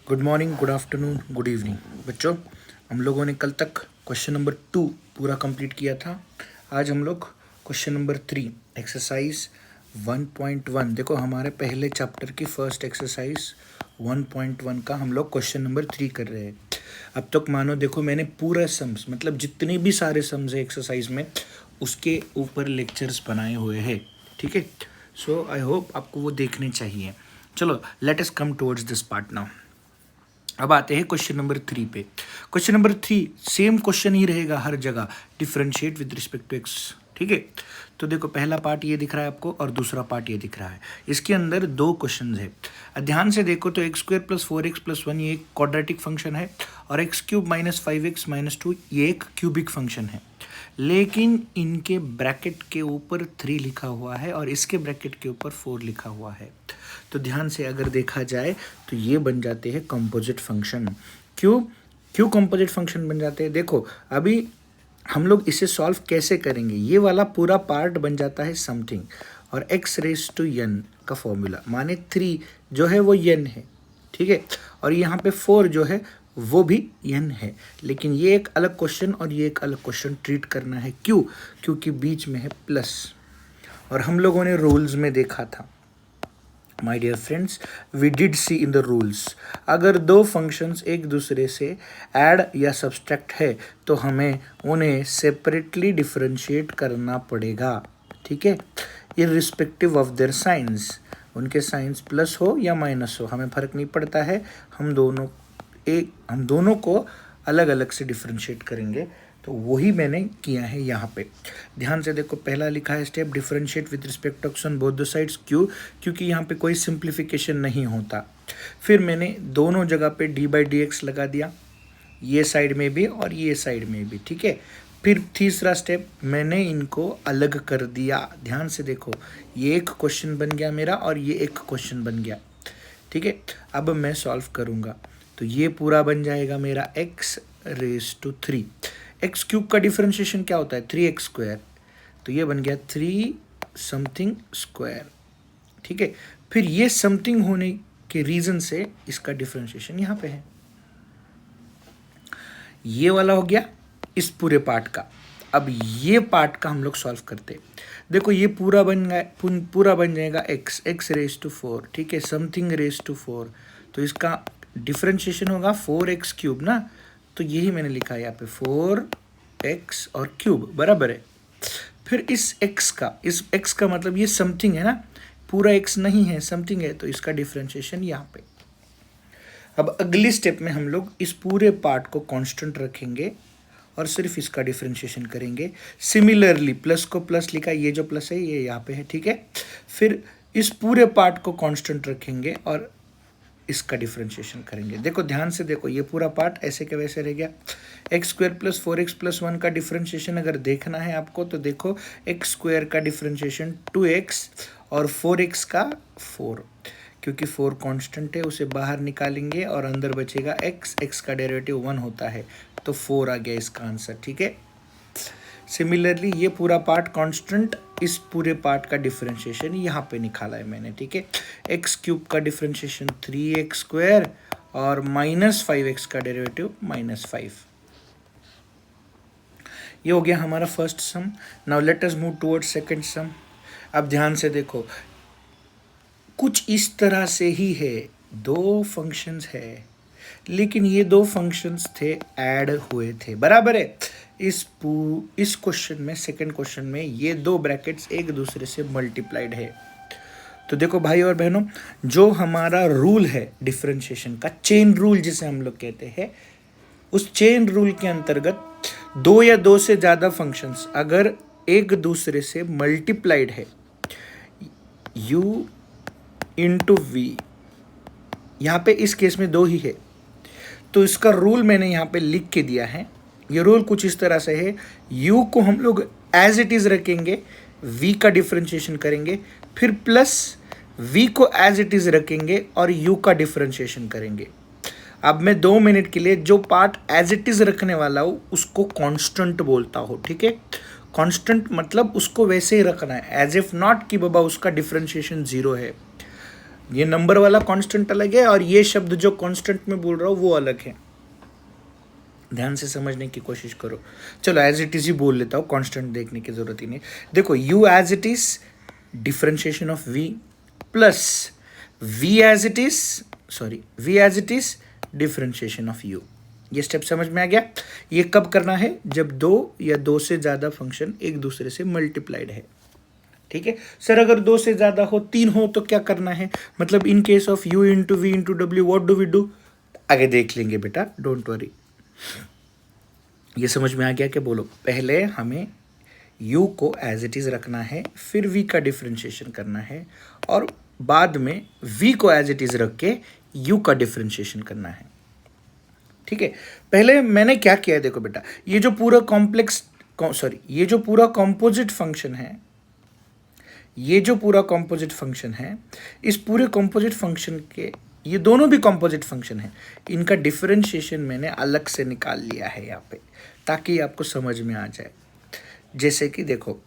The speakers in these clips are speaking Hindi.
Good morning, good afternoon, good evening बच्चों। हम लोगों ने कल तक क्वेश्चन नंबर 2 पूरा कंप्लीट किया था। आज हम लोग क्वेश्चन नंबर 3 एक्सरसाइज 1.1, देखो हमारे पहले चैप्टर की फर्स्ट एक्सरसाइज 1.1 का हम लोग क्वेश्चन नंबर 3 कर रहे हैं। अब तक मानो देखो मैंने पूरा सम्स मतलब जितने भी सारे सम्स है एक्सरसाइज में उसके ऊपर लेक्चर्स बनाए हुए हैं, ठीक है। सो आई होप आपको वो देखने चाहिए। चलो let us come towards this part now. अब आते हैं क्वेश्चन नंबर 3 पे। क्वेश्चन नंबर 3 सेम क्वेश्चन ही रहेगा हर जगह, differentiate with respect to x, ठीक है। तो देखो पहला पार्ट ये दिख रहा है आपको और दूसरा पार्ट ये दिख रहा है। इसके अंदर दो क्वेश्चन है। ध्यान से देखो तो x square plus 4x plus 1 ये एक क्वाड्रेटिक फंक्शन है और x cube minus 5x minus 2 ये एक क्यूबिक फंक्शन है। लेकिन इनके ब्रैकेट के ऊपर 3 लिखा हुआ है और इसके ब्रैकेट के ऊपर 4 लिखा हुआ है। तो ध्यान से अगर देखा जाए तो ये बन जाते हैं कंपोजिट फंक्शन। क्यों क्यों कंपोजिट फंक्शन बन जाते हैं? देखो अभी हम लोग इसे सॉल्व कैसे करेंगे। ये वाला पूरा पार्ट बन जाता है समथिंग और x रेस टू n का फॉर्मूला, माने 3 जो है वो n है, ठीक है। और यहाँ पे 4 जो है वो भी n है। लेकिन ये एक अलग क्वेश्चन और ये एक अलग क्वेश्चन ट्रीट करना है। क्यों? क्योंकि बीच में है प्लस और हम लोगों ने रूल्स में देखा था। My dear friends, we did see in the rules, अगर दो फंक्शंस एक दूसरे से ऐड या सब्सट्रैक्ट है तो हमें उन्हें सेपरेटली डिफरेंशिएट करना पड़ेगा, ठीक है। इररिस्पेक्टिव ऑफ देयर साइंस, उनके साइंस प्लस हो या माइनस हो हमें फ़र्क नहीं पड़ता है। हम दोनों को अलग अलग से डिफरेंशिएट करेंगे। तो वही मैंने किया है यहाँ पे। ध्यान से देखो पहला लिखा है step differentiate with respect to x on both the sides. क्यों? क्योंकि यहाँ पे कोई सिंप्लीफिकेशन नहीं होता। फिर मैंने दोनों जगह पे डी बाई डी एक्स लगा दिया, ये साइड में भी और ये साइड में भी, ठीक है। फिर तीसरा स्टेप मैंने इनको अलग कर दिया। ध्यान से देखो ये एक क्वेश्चन बन गया मेरा और ये एक क्वेश्चन बन गया, ठीक है। अब मैं सॉल्व करूँगा तो ये पूरा बन जाएगा मेरा x raise to 3। X cube का डिफरेंशिएशन क्या होता है? 3x स्क्वायर, तो ये बन गया 3 समथिंग स्क्वायर, ठीक है। फिर ये समथिंग होने के रीजन से इसका डिफरेंशिएशन यहाँ पे है। ये वाला हो गया इस पूरे पार्ट का। अब ये पार्ट का हम लोग सॉल्व करते। देखो ये पूरा बन जाएगा x रेस टू 4, ठीक है, समथिंग रेस टू 4। तो इसका डिफरेंशिएशन होगा 4x क्यूब ना, तो यही मैंने लिखा है यहाँ पे 4x और क्यूब बराबर है। फिर इस x का मतलब ये समथिंग है ना, पूरा x नहीं है, समथिंग है, तो इसका डिफरेंशिएशन यहाँ पे। अब अगली स्टेप में हम लोग इस पूरे पार्ट को कांस्टेंट रखेंगे और सिर्फ इसका डिफरेंशिएशन करेंगे। सिमिलरली प्लस को प्लस लिखा, ये जो प्लस है ये यहाँ पे है, ठीक है। फिर इस पूरे पार्ट को कांस्टेंट रखेंगे और इसका डिफरेंशिएशन करेंगे। देखो ध्यान से देखो ये पूरा पार्ट ऐसे के वैसे रह गया। X square plus 4x plus 1 का डिफरेंशिएशन अगर देखना है आपको तो देखो एक्स स्क्वायर का डिफरेंशिएशन 2x और 4x का 4, क्योंकि 4 कांस्टेंट है उसे बाहर निकालेंगे और अंदर बचेगा x का डेरिवेटिव 1 होता है, तो 4 आ गया इसका आंसर, ठीक है। सिमिलरली ये पूरा पार्ट कांस्टेंट, इस पूरे पार्ट का डिफरेंशिएशन यहाँ पे निकाला है मैंने, ठीक है। एक्स क्यूब का डिफरेंशिएशन 3x स्क्वायर और माइनस 5x का डेरिवेटिव -5। ये हो गया हमारा first sum. Now let us move towards second sum. अब ध्यान से देखो कुछ इस तरह से ही है, दो फंक्शंस है लेकिन ये दो फंक्शंस थे ऐड हुए थे, बराबर है। इस क्वेश्चन में, सेकंड क्वेश्चन में ये दो ब्रैकेट्स एक दूसरे से मल्टीप्लाइड है। तो देखो भाई और बहनों, जो हमारा रूल है डिफरेंशिएशन का, चेन रूल जिसे हम लोग कहते हैं, उस चेन रूल के अंतर्गत दो या दो से ज़्यादा फंक्शंस अगर एक दूसरे से मल्टीप्लाइड है, u इंटू वी, यहाँ पे इस केस में दो ही है, तो इसका रूल मैंने यहाँ पे लिख के दिया है। ये रूल कुछ इस तरह से है, u को हम लोग एज इट इज़ रखेंगे, v का डिफरेंशिएशन करेंगे, फिर प्लस v को एज इट इज़ रखेंगे और u का डिफरेंशिएशन करेंगे। अब मैं 2 मिनट के लिए जो पार्ट एज इट इज़ रखने वाला हूँ उसको कांस्टेंट बोलता हूँ, ठीक है। कांस्टेंट मतलब उसको वैसे ही रखना है, एज इफ नॉट कि बाबा उसका डिफरेंशिएशन 0 है। ये नंबर वाला कांस्टेंट अलग है और ये शब्द जो कांस्टेंट में बोल रहा हूँ वो अलग है। ध्यान से समझने की कोशिश करो। चलो एज इट इज ही बोल लेता हूँ, कांस्टेंट देखने की जरूरत ही नहीं। देखो u as it is differentiation of v plus v as it is differentiation of u। ये स्टेप समझ में आ गया। ये कब करना है? जब दो या दो से ज्यादा फंक्शन एक दूसरे से मल्टीप्लाइड है। ठीक है सर, अगर दो से ज्यादा हो, तीन हो, तो क्या करना है? मतलब in case of u into v into डब्ल्यू व्हाट डू वी डू? आगे देख लेंगे बेटा, डोंट वरी। ये समझ में आ गया कि बोलो, पहले हमें u को एज इट इज रखना है, फिर v का डिफरेंशिएशन करना है, और बाद में v को एज इट इज रख के u का डिफरेंशिएशन करना है। ठीक है, पहले मैंने क्या किया है देखो बेटा, ये जो पूरा ये जो पूरा कॉम्पोजिट फंक्शन है, इस पूरे कॉम्पोजिट फंक्शन के, ये दोनों भी कॉम्पोजिट फंक्शन है, इनका डिफरेंशिएशन मैंने अलग से निकाल लिया है यहाँ पे, ताकि आपको समझ में आ जाए। जैसे कि देखो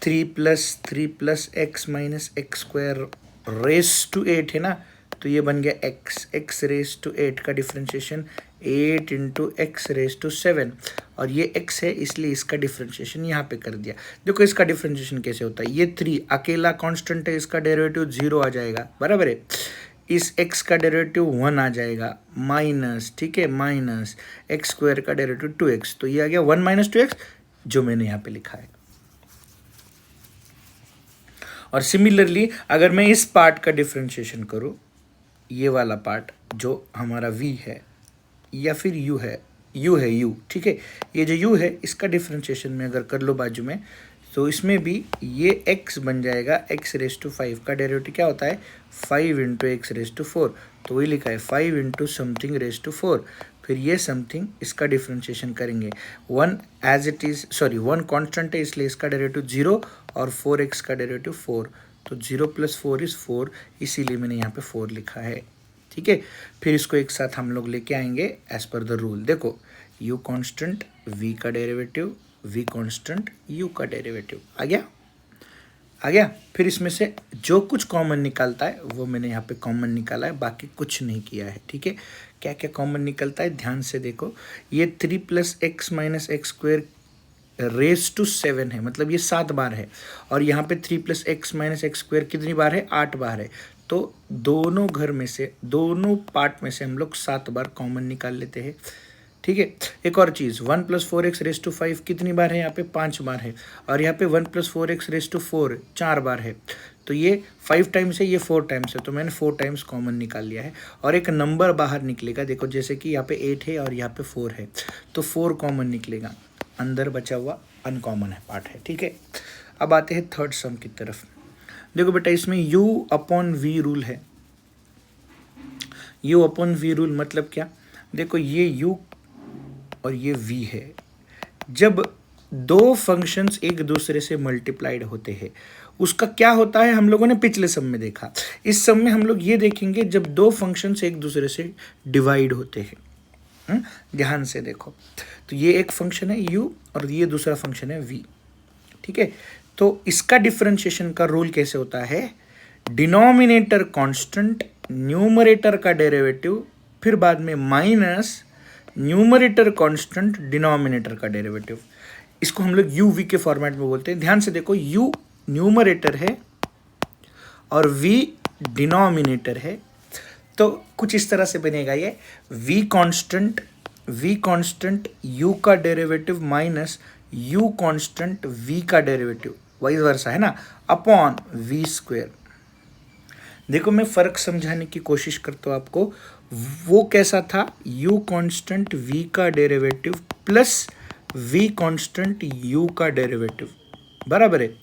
3 + x - x² रेस टू 8 है ना, तो ये बन गया x रेस टू 8 का डिफरेंशिएशन 8 × x रेस टू 7, और ये x है इसलिए इसका डिफरेंशिएशन यहाँ पे कर दिया। देखो इसका डिफरेंशिएशन कैसे होता है, ये 3 अकेला कांस्टेंट है, इसका डेरिवेटिव 0 आ जाएगा, बराबर है। इस x का डेरिवेटिव 1 आ जाएगा, माइनस, ठीक है, माइनस x² का डेरिवेटिव 2x, तो ये आ गया 1 - 2x जो मैंने यहाँ पे लिखा है। और सिमिलरली अगर मैं इस पार्ट का डिफरेंशिएशन करूँ, ये वाला पार्ट जो हमारा v है या फिर u है, ठीक है, ये जो u है इसका डिफरेंशिएशन में अगर कर लो बाजू में, तो इसमें भी ये x बन जाएगा x रेस टू 5 का डेरिवेटिव क्या होता है 5 × x रेस टू 4, तो वही लिखा है 5 × समथिंग रेस टू 4। फिर ये समथिंग इसका डिफरेंशिएशन करेंगे, 1 कांस्टेंट है इसलिए इसका डेरिवेटिव 0 और 4x का डेरिवेटिव 4, तो 0 + 4 = 4, इसीलिए मैंने यहाँ पे 4 लिखा है। ठीक है, फिर इसको एक साथ हम लोग लेके आएंगे एज पर द रूल। देखो u कांस्टेंट, v का डेरिवेटिव, v कांस्टेंट, u का डेरिवेटिव आ गया। फिर इसमें से जो कुछ कॉमन निकलता है वो मैंने यहाँ पे कॉमन निकाला है, बाकी कुछ नहीं किया है। ठीक है, क्या क्या कॉमन निकलता है ध्यान से देखो, ये 3 + x - x² रेस टू 7 है, मतलब ये 7 बार है, और यहाँ पे 3 + x - x² कितनी बार है 8 बार है, तो दोनों पार्ट में से हम लोग 7 बार कॉमन निकाल लेते हैं। ठीक है, एक और चीज़, 1 + 4x रेस टू 5 कितनी बार है, यहाँ पे 5 बार है, और यहाँ पे 1 + 4x रेस टू 4 4 बार है, तो ये 5 टाइम्स है, ये 4 टाइम्स है, तो मैंने 4 टाइम्स कॉमन निकाल लिया है, और एक नंबर बाहर निकलेगा। देखो जैसे कि यहाँ पे 8 है और यहाँ पे 4 है, तो 4 कॉमन निकलेगा, अंदर बचा हुआ अनकॉमन है पार्ट है। ठीक है, अब आते हैं थर्ड सम की तरफ। देखो बेटा इसमें u/v रूल है। u/v रूल मतलब क्या, देखो ये u और ये v है, जब दो फंक्शंस एक दूसरे से मल्टीप्लाइड होते हैं उसका क्या होता है, हम लोगों ने पिछले सम में देखा। इस सम में हम लोग ये देखेंगे जब दो फंक्शंस एक दूसरे से डिवाइड होते हैं। ध्यान से देखो, तो ये एक फंक्शन है u और ये दूसरा फंक्शन है v। ठीक है, तो इसका डिफरेंशिएशन का रूल कैसे होता है, डिनोमिनेटर कांस्टेंट, न्यूमरेटर का डेरिवेटिव, फिर बाद में माइनस न्यूमरेटर कांस्टेंट, डिनोमिनेटर का डेरिवेटिव। इसको हम लोग u v के फॉर्मेट में बोलते हैं। ध्यान से देखो, u न्यूमरेटर है और v डिनोमिनेटर है, तो कुछ इस तरह से बनेगा ये v कांस्टेंट u का derivative minus u constant v का डेरिवेटिव, वाइस वर्सा है ना, अपॉन v²। देखो मैं फर्क समझाने की कोशिश करता हूँ आपको, वो कैसा था, u कांस्टेंट v का derivative plus v constant u का डेरिवेटिव, बराबर है,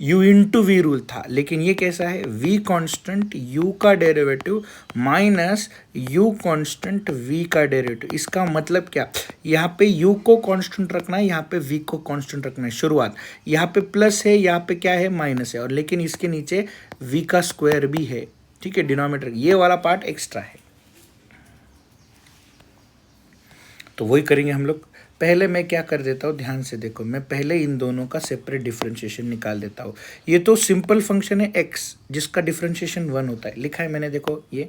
u इंटू v रूल था, लेकिन ये कैसा है, v कांस्टेंट u का derivative minus u constant v का डेरिवेटिव। इसका मतलब क्या, यहाँ पे u को कांस्टेंट रखना है, यहाँ पे v को कांस्टेंट रखना है, शुरुआत यहाँ पे प्लस है, यहाँ पे क्या है माइनस है, और लेकिन इसके नीचे v का स्क्वायर भी है। ठीक है, डिनोमिनेटर ये वाला पार्ट एक्स्ट्रा है, तो वही करेंगे हम लोग। पहले मैं क्या कर देता हूँ, ध्यान से देखो, मैं पहले इन दोनों का सेपरेट डिफरेंशिएशन निकाल देता हूँ। ये तो सिंपल फंक्शन है x जिसका डिफरेंशिएशन 1 होता है, लिखा है मैंने, देखो ये।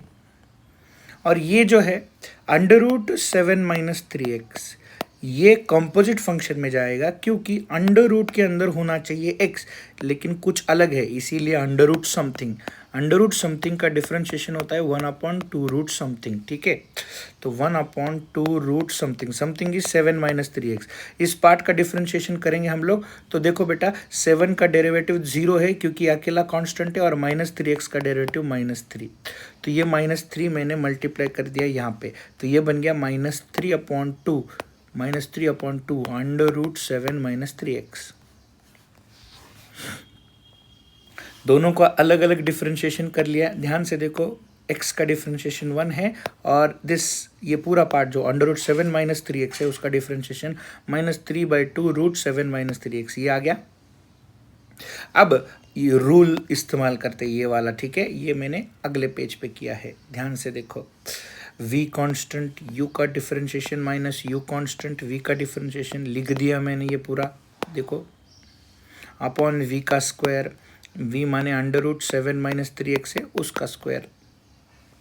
और ये जो है √7 - 3x, ये कंपोजिट फंक्शन में जाएगा क्योंकि अंडर रूट के अंदर होना चाहिए x, लेकिन कुछ अलग है, इसीलिए अंडर रूट समथिंग का डिफरेंशिएशन होता है 1/2 रूट समथिंग, ठीक है। तो 1/2 रूट समथिंग इज 7 - 3x। इस पार्ट का डिफरेंशिएशन करेंगे हम लोग, तो देखो बेटा 7 का डेरिवेटिव 0 है क्योंकि अकेला कांस्टेंट है, और -3x का डेरिवेटिव -3, तो ये -3 मैंने मल्टीप्लाई कर दिया यहाँ पे, तो ये बन गया -3/2 √7 - 3x। दोनों का अलग अलग डिफरेंशिएशन कर लिया। ध्यान से देखो, x का डिफरेंशिएशन 1 है, और ये पूरा पार्ट जो √7 - 3x है उसका डिफरेंशिएशन -3/2 √7 - 3x, ये आ गया। अब ये रूल इस्तेमाल करते ये वाला, ठीक है, ये मैंने अगले पेज पे किया है, ध्यान से देखो। v कांस्टेंट, u का differentiation minus u constant, v का डिफरेंशिएशन लिख दिया मैंने ये पूरा, देखो, अपॉन v का स्क्वायर, v माने √7 - 3x है उसका स्क्वायर,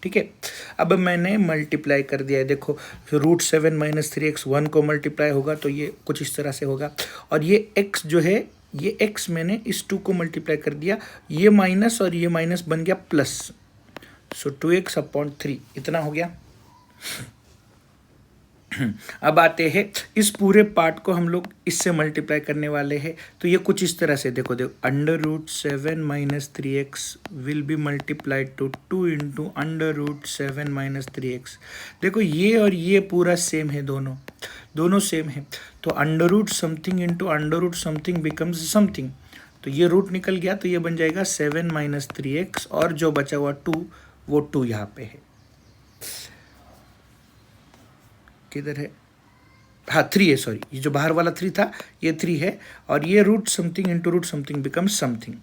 ठीक है। अब मैंने मल्टीप्लाई कर दिया है, देखो √7 - 3x 1 को मल्टीप्लाई होगा तो ये कुछ इस तरह से होगा, और ये x जो है, ये x मैंने इस 2 को मल्टीप्लाई कर दिया, ये माइनस और ये माइनस बन गया प्लस, सो 2x/3 इतना हो गया। अब आते हैं इस पूरे पार्ट को हम लोग इससे मल्टीप्लाई करने वाले हैं, तो ये कुछ इस तरह से देखो √7 - 3x will be multiplied to 2 × √7 - 3x। देखो ये और ये पूरा सेम है, दोनों सेम है, तो under something into under something becomes something, तो ये रूट निकल गया, तो ये बन जाएगा 7 - 3x, और जो बचा हुआ 2 वो 2 यहाँ पे है, किधर है, हाँ 3 है, सॉरी, ये जो बाहर वाला 3 था ये 3 है, और ये root something into root something becomes something,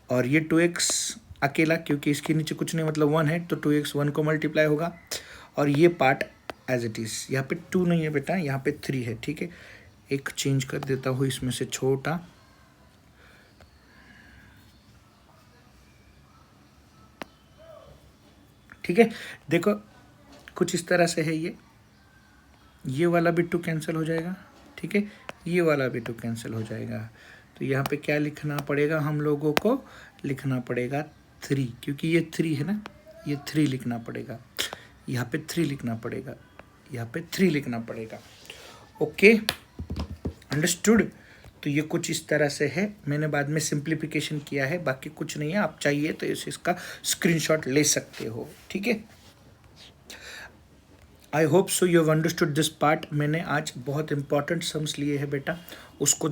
और ये 2x अकेला क्योंकि इसके नीचे कुछ नहीं मतलब 1 है, तो 2x 1 को मल्टीप्लाई होगा, और ये पार्ट एज इट इज, यहाँ पे 2 नहीं है बेटा, यहाँ पे 3 है, ठीक है। एक चेंज कर देता हूँ इसमें से छोटा, ठीक है। देखो कुछ इस तरह से है, ये वाला भी 2 कैंसिल हो जाएगा, ठीक है, ये वाला भी 2 कैंसिल हो जाएगा, तो यहाँ पे क्या लिखना पड़ेगा, हम लोगों को लिखना पड़ेगा 3, क्योंकि ये 3 है ना, ये 3 लिखना पड़ेगा, यहाँ पे 3 लिखना पड़ेगा, यहाँ पे 3 लिखना पड़ेगा, ओके, अंडरस्टूड। तो ये कुछ इस तरह से है, मैंने बाद में सिंप्लीफिकेशन किया है, बाकी कुछ नहीं है, आप चाहिए तो इसका स्क्रीनशॉट ले सकते हो, ठीक है। I hope so you have understood this part. मैंने आज बहुत इंपॉर्टेंट सम्स लिए हैं बेटा, उसको